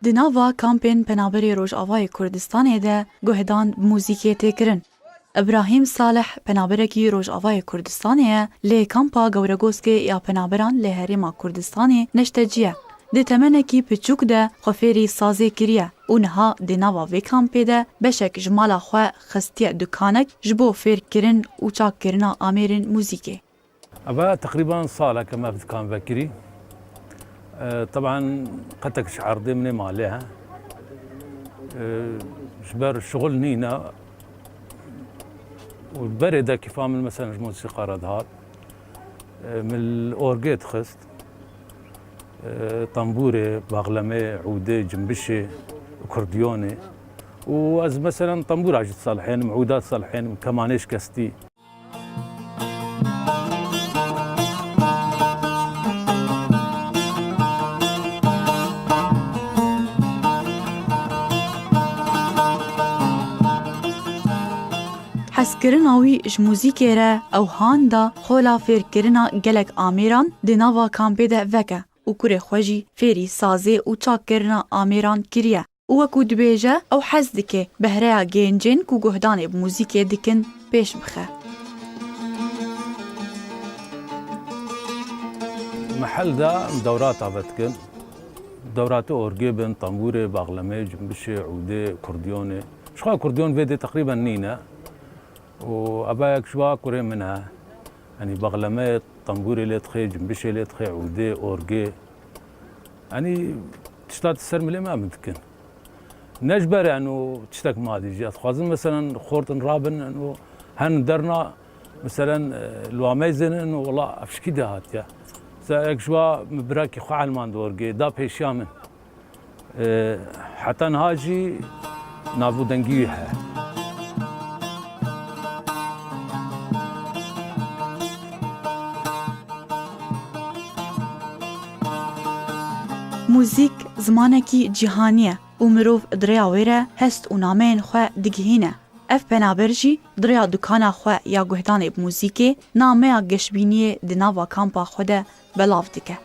Di nava kampên Penaberê Rojavayê Kurdistanê de guhdan muzîkê tê kirin. İbrahim Salih penaberekî Rojavayê Kurdistanê ye, lê kampa Gewregoskê ya penaberan lê Herêma Kurdistanê neştecî ye. Di temenekî piçûk de xwe fêrî sazê kiriye û niha di nava vê kampê de beşek ji mala xwe xistiye dukanek ji bo fêrkirin û çakkirina amêrên muzîkê. أبا تقريبا صالة كما كان بكري. طبعا قتك شعر ضمني مالها جبر الشغل نينا والبردة كيف عامل مثلا موسيقى ردهات من الأورجيت خست طنبوري باغلمي عودي جنبشي وكرديوني وأز مثلا طنبور عجت صالحين معودات صالحين كمانيش كستي. Hezkirina wî ji muzîkê re ewhan da xola fêrkirina gelek amêran di nava kampê de veke û kurê xwe jî fêrî sazê û çakkirina amêran kiriye û wekû dibêje ew hez dike behreya gêncên ku guhdanê bi muzîkê dikin pêş bixe. محل دا دورات عبتكن دورات أورجي بن طنبوري باغلمي جنبشي عودي كرديوني شخوا كرديون فيدي تقريبا نينا وأباك شوا كوري منها يعني باغلمي طنبوري اللي تخي جنبشي اللي تخي عودي أورجي يعني تشتات السرملي ما ممكن نجبر يعني تشتاك مادي جات خوازن مثلا خورتن رابن انه هن درنا مثلا الواميزن انه والله افشكي دهات يا سايك شوا مبراكي خو علمان دورجي دا بيشامن حتى نهاجي نافو دنجيها. موزیک زمانکی جیهانیه و مرov دریا wê re hest û nameyên xwe digihîne. Ev penaber jî dirya dukana xwe ya guhdanê bi muzîkê nameya geşbîniyê di nava kampa xwe de belav dike.